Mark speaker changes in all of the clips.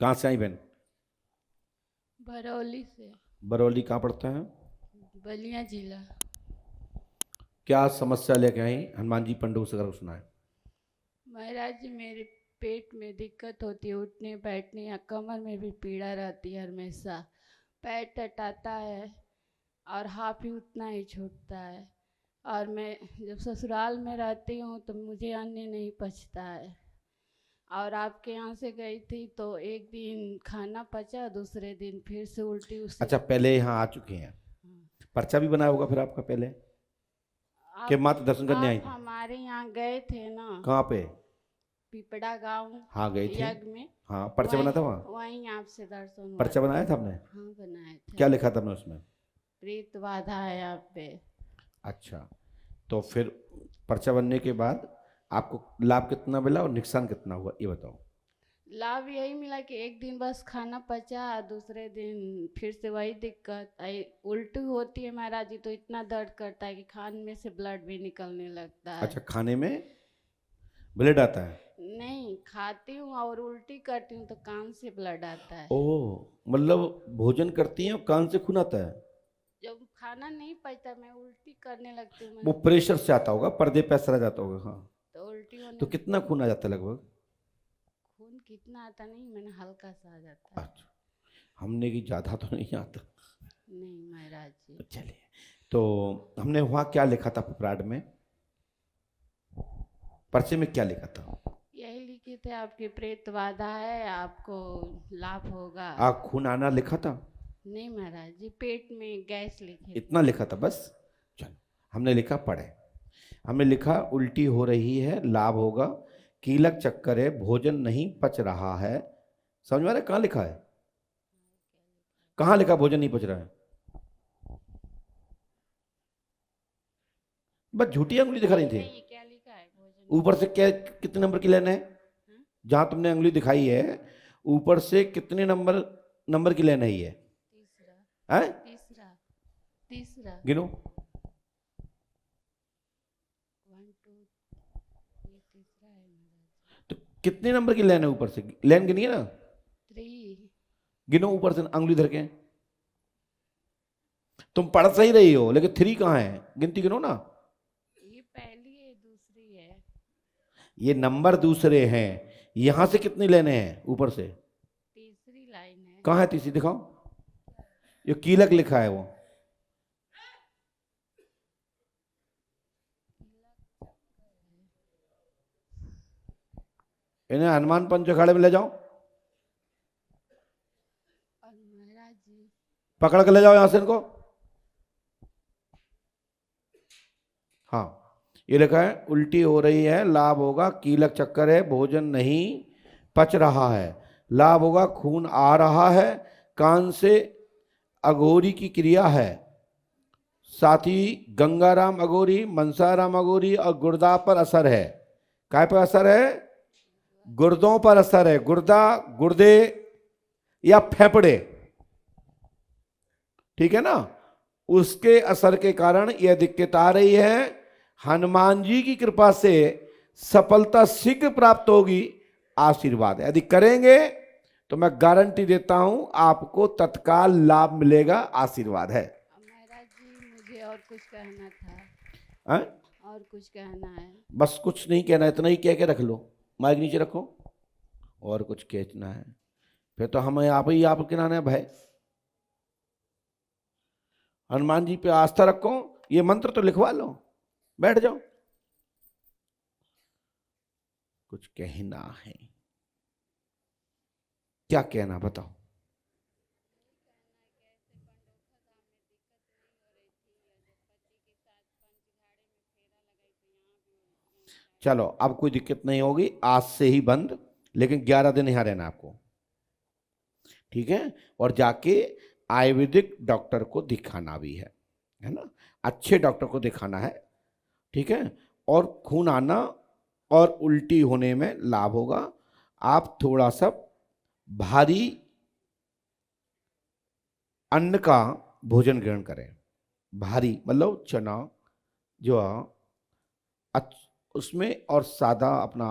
Speaker 1: कहाँ से आई बहन?
Speaker 2: बरौली से।
Speaker 1: बरौली कहाँ पड़ता है?
Speaker 2: बलिया जिला।
Speaker 1: क्या समस्या लेके आई? हनुमान जी पंडू से कर सुनाए।
Speaker 2: महाराज जी, मेरे पेट में दिक्कत होती है, उठने बैठने या कमर में भी पीड़ा रहती है हमेशा। पैर टटाता है और हाथ भी उतना ही छूटता है। और मैं जब ससुराल में रहती हूँ तो मुझे अन्न नहीं पचता है। और आपके यहाँ से गई थी तो एक दिन खाना पचा, दूसरे दिन फिर से उल्टी उसी।
Speaker 1: अच्छा, पहले यहाँ आ चुके हैं?
Speaker 2: हाँ।
Speaker 1: पर्चा भी बनाया होगा फिर आपका पहले, कि
Speaker 2: आप
Speaker 1: मात्र दर्शन करने आई
Speaker 2: आप
Speaker 1: थी?
Speaker 2: हमारे यहाँ गए थे ना,
Speaker 1: कहाँ पे?
Speaker 2: पिपड़ा गांव
Speaker 1: हाँ गए थे।
Speaker 2: यज्ञ में।
Speaker 1: हाँ, पर्चा
Speaker 2: वहीं
Speaker 1: बना था वहाँ?
Speaker 2: वहीं आपसे दर्शन हुआ
Speaker 1: पर्चा
Speaker 2: था।
Speaker 1: बनाया था आपने?
Speaker 2: हाँ, बनाए थे।
Speaker 1: क्या लिखा था आपने उसमें?
Speaker 2: प्रीत बाधा है आप पे।
Speaker 1: अच्छा, तो फिर पर्चा बनने के बाद आपको लाभ कितना मिला और नुकसान कितना हुआ ये बताओ।
Speaker 2: लाभ यही मिला कि एक दिन बस खाना पचा, दूसरे दिन फिर से वही दिक्कत आई। उल्टी होती है महाराज जी, तो इतना दर्द करता है कि खान में से ब्लड भी निकलने लगता है।
Speaker 1: अच्छा, खाने में ब्लड आता है?
Speaker 2: नहीं खाती हूँ और उल्टी करती हूँ तो कान से ब्लड आता है।
Speaker 1: ओह, मतलब भोजन करती हैं और कान से खून आता है?
Speaker 2: जब खाना नहीं पचता मैं उल्टी करने लगती हूँ
Speaker 1: वो
Speaker 2: मैं।
Speaker 1: प्रेशर से आता होगा, पर्दे पे असर आ जाता होगा। हाँ।
Speaker 2: तो उल्टी
Speaker 1: तो
Speaker 2: होने।
Speaker 1: कितना खून आ जाता है लगभग?
Speaker 2: खून कितना आता नहीं, मैंने हल्का सा आ जाता है।
Speaker 1: अच्छा, हमने की ज़्यादा तो नहीं आता।
Speaker 2: नहीं महाराज जी।
Speaker 1: तो चलिए, तो हमने वहाँ क्या लिखा था पिपराड में? पर्चे में क्या लिखा था?
Speaker 2: यही लिखे थे आपकी प्रेत बाधा है, आपको लाभ होगा।
Speaker 1: खून आना लिखा था?
Speaker 2: नहीं महाराज जी, पेट में गैस लिखे थे।
Speaker 1: इतना लिखा था बस? चलो, हमने लिखा पढ़े। हमने लिखा उल्टी हो रही है, लाभ होगा, कीलक चक्कर है, भोजन नहीं पच रहा है। समझ में आ रहा है? कहाँ लिखा है? कहाँ लिखा भोजन नहीं पच रहा है? बस झूठी अंगुली दिखा रही
Speaker 2: नहीं
Speaker 1: थी।
Speaker 2: नहीं, ये क्या लिखा है भोजन नहीं
Speaker 1: ऊपर से
Speaker 2: पचा।
Speaker 1: क्या, कितने नंबर की लाइन है?
Speaker 2: हाँ?
Speaker 1: जहां तुमने अंगुली दिखाई है, ऊपर से कितने नंबर नंबर की लाइन है ये?
Speaker 2: तीसरा।
Speaker 1: है?
Speaker 2: तीसरा। तीसरा।
Speaker 1: गिनो।
Speaker 2: 1 2। ये तीसरा है महाराज
Speaker 1: तो कितने नंबर की लाइन है ऊपर से? लाइन गिनी है ना?
Speaker 2: जी। 3।
Speaker 1: गिनो ऊपर से अंगुली धर के। तुम पढ़ सही रही हो, लेकिन 3 कहाँ है? गिनती गिनो ना।
Speaker 2: ये पहली है, दूसरी है।
Speaker 1: ये नंबर दूसरे हैं। यहां से कितनी लाइनें हैं ऊपर से?
Speaker 2: तीसरी लाइन है।
Speaker 1: कहाँ है तीसरी? दिखाओ। ये कीलक लिखा है वो। इन्हें हनुमान पंच अखाड़े में ले जाओ।
Speaker 2: और महाराज जी।
Speaker 1: पकड़ के ले जाओ यहां से इनको। हाँ, ये लिखा है उल्टी हो रही है, लाभ होगा, कीलक चक्कर है, भोजन नहीं पच रहा है, लाभ होगा, खून आ रहा है, कान से अघोरी की क्रिया है, साथ ही गंगाराम अघोरी, मनसाराम अघोरी और गुर्दा पर असर है। काय पर असर है? गुर्दों पर असर है। गुर्दा, गुर्दे या फेफड़े, ठीक है ना? उसके असर के कारण यह दिक्कत आ रही है। हनुमान जी की कृपा से सफलता शीघ्र प्राप्त होगी। आशीर्वाद है, यदि करेंगे तो मैं गारंटी देता हूं आपको तत्काल लाभ मिलेगा। आशीर्वाद है।
Speaker 2: अब महाराज जी, मुझे और कुछ कहना था।
Speaker 1: आ?
Speaker 2: और कुछ कहना है।
Speaker 1: बस कुछ नहीं कहना, इतना ही कह के रख लो। माइक नीचे रखो। और कुछ कहना है फिर तो हमें आप ही आप किनारे भाई। हनुमान जी पे आस्था रखो। ये मंत्र तो लिखवा लो, बैठ जाओ। कुछ कहना है? क्या कहना बताओ। चलो, अब कोई दिक्कत नहीं होगी, आज से ही बंद। लेकिन 11 दिन यहाँ रहना आपको, ठीक है? और जाके आयुर्वेदिक डॉक्टर को दिखाना भी है ना? अच्छे डॉक्टर को दिखाना है, ठीक है? और खून आना और उल्टी होने में लाभ होगा। आप थोड़ा सा भारी अन्न का भोजन ग्रहण करें। भारी मतलब चना, जो उसमें और सादा अपना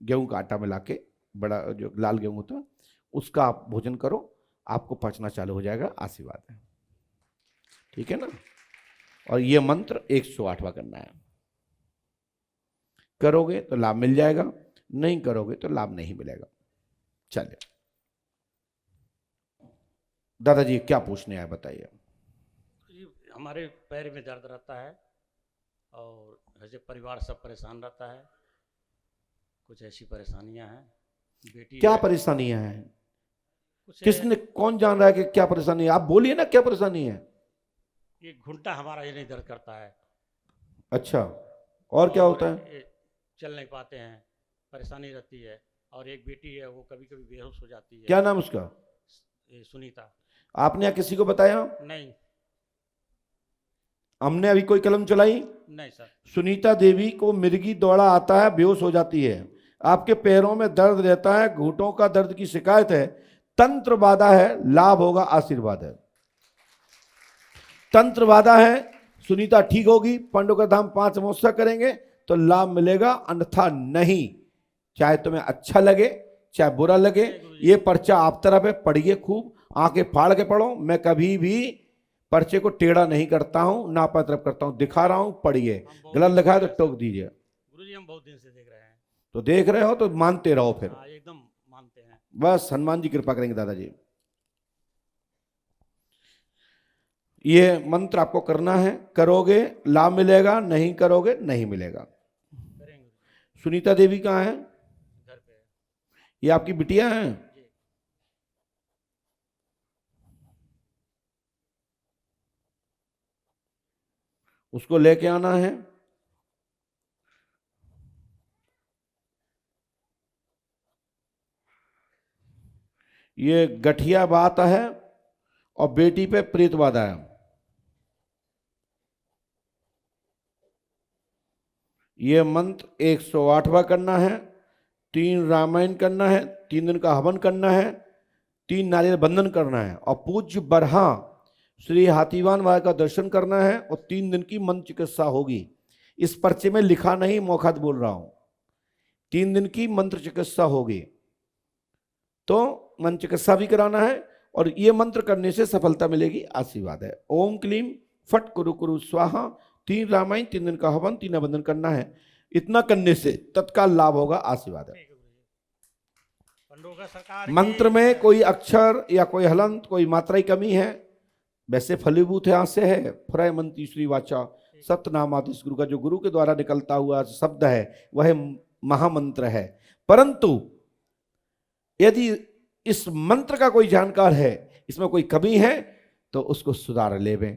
Speaker 1: गेहूं का आटा मिला के बड़ा जो लाल गेहूं होता है उसका आप भोजन करो, आपको पचना चालू हो जाएगा। आशीर्वाद है, ठीक है ना। और ये मंत्र 108वां करना है। करोगे तो लाभ मिल जाएगा, नहीं करोगे तो लाभ नहीं मिलेगा। चलिए दादाजी क्या पूछने आए बताइए।
Speaker 3: हमारे पैर में दर्द रहता है और ऐसे परिवार सब परेशान रहता है, कुछ ऐसी परेशानियां हैं। बेटी
Speaker 1: क्या
Speaker 3: है,
Speaker 1: परेशानियां हैं?
Speaker 3: कुछ
Speaker 1: किसने, कौन जान रहा है कि क्या परेशानी है? आप बोलिए ना क्या परेशानी है।
Speaker 3: ये घुंटा हमारा ये नहीं दर्द करता है।
Speaker 1: अच्छा, और क्या होता है?
Speaker 3: ये चल नहीं पाते हैं, परेशानी रहती है। और एक बेटी है, वो कभी कभी बेहोश हो जाती है।
Speaker 1: क्या नाम उसका?
Speaker 3: ये सुनीता।
Speaker 1: आपने यहाँ किसी को बताया?
Speaker 3: नहीं
Speaker 1: हमने अभी कोई कलम चलाई?
Speaker 3: नहीं सर।
Speaker 1: सुनीता देवी को मिर्गी दौड़ा आता है, बेहोश हो जाती है। आपके पैरों में दर्द रहता है, घुटनों का दर्द की शिकायत है, तंत्र बाधा है, लाभ होगा, आशीर्वाद है। तंत्र बाधा है, सुनीता ठीक होगी, पांडुका धाम 5 अमावस्या करेंगे तो लाभ मिलेगा, अन्यथा नहीं। चाहे तुम्हें अच्छा लगे चाहे बुरा लगे, ये पर्चा आप तरफ है, पढ़िए खूब, आंखें फाड़ के पढ़ो। मैं कभी भी पर्चे को टेढ़ा नहीं करता हूं, ना तरफ करता हूं, दिखा रहा हूं, पढ़िए। गलत लिखा है तो टोक दीजिए।
Speaker 3: गुरुजी हम बहुत दिन से देख रहे हैं।
Speaker 1: तो देख रहे हो तो मानते रहो फिर।
Speaker 3: हाँ एकदम मानते हैं।
Speaker 1: बस हनुमान जी कृपा करेंगे दादाजी। ये मंत्र आपको करना है, करोगे लाभ मिलेगा, नहीं करोगे नहीं मिलेगा।
Speaker 3: करेंगे।
Speaker 1: सुनीता देवी कहाँ है?
Speaker 3: घर पे है।
Speaker 1: ये आपकी बिटिया है?
Speaker 3: जी।
Speaker 1: उसको लेके आना है। ये गठिया बात है और बेटी पे प्रेत बाधा है। ये मंत्र 108वां करना है, 3 रामायण करना है, 3 दिन का हवन करना है, 3 नारियल बंधन करना है और पूज्य बरहा श्री हाथीवान वाला का दर्शन करना है और 3 दिन की मंत्र चिकित्सा होगी। इस पर्चे में लिखा नहीं, मौखत बोल रहा हूं। 3 दिन की मंत्र चिकित्सा होगी, तो मंत्र चिकित्सा भी कराना है और ये मंत्र करने से सफलता मिलेगी, आशीर्वाद है। ओम क्लीम फट कुरु कुरु स्वाहा, 3 रामायण, 3 दिन का हवन, 3 बंधन करना है। इतना करने से तत्काल लाभ होगा, आशीर्वाद है। मंत्र में कोई अक्षर या कोई हलंत, कोई मात्रा की कमी है, वैसे फलीभूत यहाँ से है। फ्रय मंत्री श्री वाचा सत्यनामादेश, गुरु का जो गुरु के द्वारा निकलता हुआ शब्द है वह महामंत्र है। परंतु यदि इस मंत्र का कोई जानकार है, इसमें कोई कमी है, तो उसको सुधार लेवे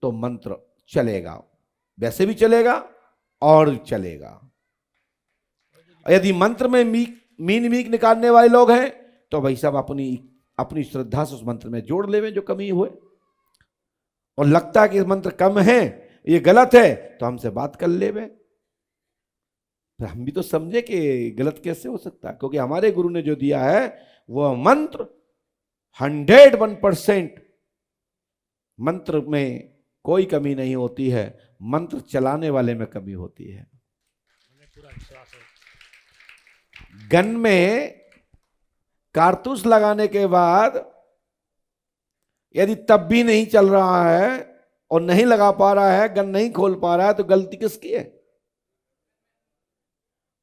Speaker 1: तो मंत्र चलेगा, वैसे भी चलेगा और चलेगा। यदि मंत्र में मीन मीक निकालने वाले लोग हैं तो भाई साहब अपनी श्रद्धा से उस मंत्र में जोड़ लेवे जो कमी हुए। और लगता है कि मंत्र कम है, ये गलत है, तो हमसे बात कर लेवे। हम भी तो समझे कि गलत कैसे हो सकता है, क्योंकि हमारे गुरु ने जो दिया है वह मंत्र 101% मंत्र में कोई कमी नहीं होती है, मंत्र चलाने वाले में कमी होती है। गन में कारतूस लगाने के बाद यदि तब भी नहीं चल रहा है और नहीं लगा पा रहा है, गन नहीं खोल पा रहा है, तो गलती किसकी है?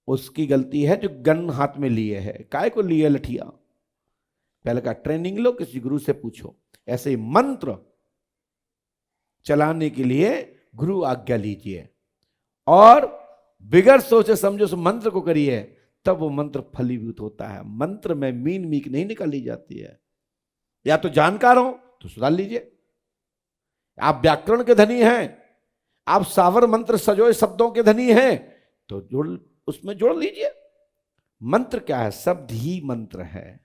Speaker 1: उसकी गलती है जो गन हाथ में लिए है। काय को लिए लठिया? पहले का ट्रेनिंग लो, किसी गुरु से पूछो। ऐसे ही मंत्र चलाने के लिए गुरु आज्ञा लीजिए और बिगड़ सोचे समझो उस मंत्र को करिए, तब वो मंत्र फलीभूत होता है। मंत्र में मीन मीक नहीं निकाली जाती है। या तो जानकार हो तो सुधार लीजिए, आप व्याकरण के धनी हैं, आप सावर मंत्र सजोए शब्दों के धनी हैं, तो उसमें जोड़ लीजिए। मंत्र क्या है? शब्द ही मंत्र है,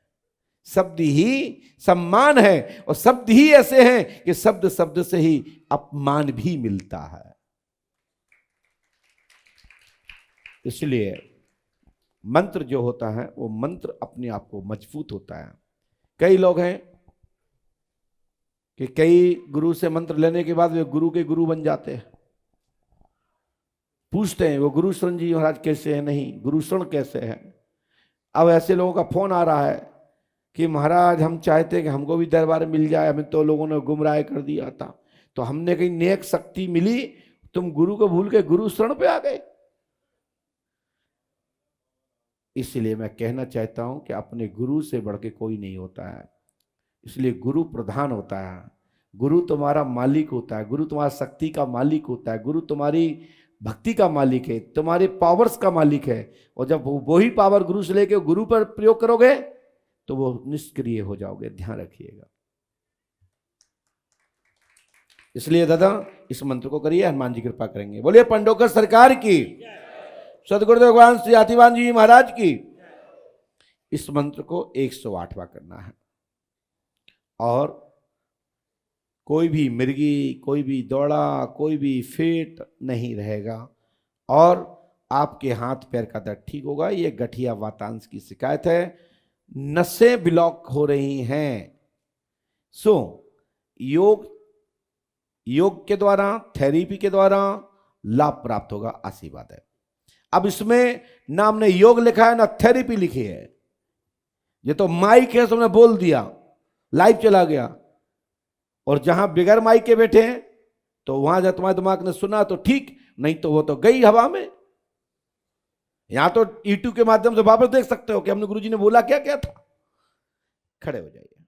Speaker 1: शब्द ही सम्मान है, और शब्द ही ऐसे हैं कि शब्द शब्द से ही अपमान भी मिलता है। इसलिए मंत्र जो होता है वो मंत्र अपने आप को मजबूत होता है। कई लोग हैं कि कई गुरु से मंत्र लेने के बाद वे गुरु के गुरु बन जाते हैं। पूछते हैं वो गुरु शरण जी महाराज कैसे हैं? नहीं, गुरु शरण कैसे है? अब ऐसे लोगों का फोन आ रहा है कि महाराज हम चाहते हैं कि हमको भी दरबार मिल जाए, हमें तो लोगों ने गुमराह कर दिया था, तो हमने कहीं नेक शक्ति मिली, तुम गुरु को भूल के गुरु शरण पे आ गए। इसलिए मैं कहना चाहता हूं कि अपने गुरु से बढ़ के कोई नहीं होता है, इसलिए गुरु प्रधान होता है। गुरु तुम्हारा मालिक होता है, गुरु तुम्हारा शक्ति का मालिक होता है, गुरु तुम्हारी भक्ति का मालिक है, तुम्हारे पावर्स का मालिक है। और जब वही पावर गुरु से लेके गुरु पर प्रयोग करोगे तो वो निष्क्रिय हो जाओगे, ध्यान रखिएगा। इसलिए दादा इस मंत्र को करिए, हनुमान जी कृपा करेंगे। बोलिए पंडोकर सरकार की, सदगुरुदेव भगवान श्री हाथीवान जी महाराज की। इस मंत्र को 108वां करना है और कोई भी मिर्गी, कोई भी दौड़ा, कोई भी फेट नहीं रहेगा और आपके हाथ पैर का दर्द ठीक होगा। ये गठिया वातांश की शिकायत है, नसें ब्लॉक हो रही हैं। सो योग के द्वारा, थेरेपी के द्वारा लाभ प्राप्त होगा, आशीर्वाद है। अब इसमें ना हमने योग लिखा है ना थेरेपी लिखी है, ये तो माइक है, तुमने बोल दिया, लाइव चला गया। और जहां बिगर माइक के बैठे हैं तो वहां जब तुम्हारे दिमाग ने सुना तो ठीक, नहीं तो वो तो गई हवा में। यहां तो यूट्यूब के माध्यम से वापस देख सकते हो कि हमने गुरुजी ने बोला क्या क्या था। खड़े हो जाइए।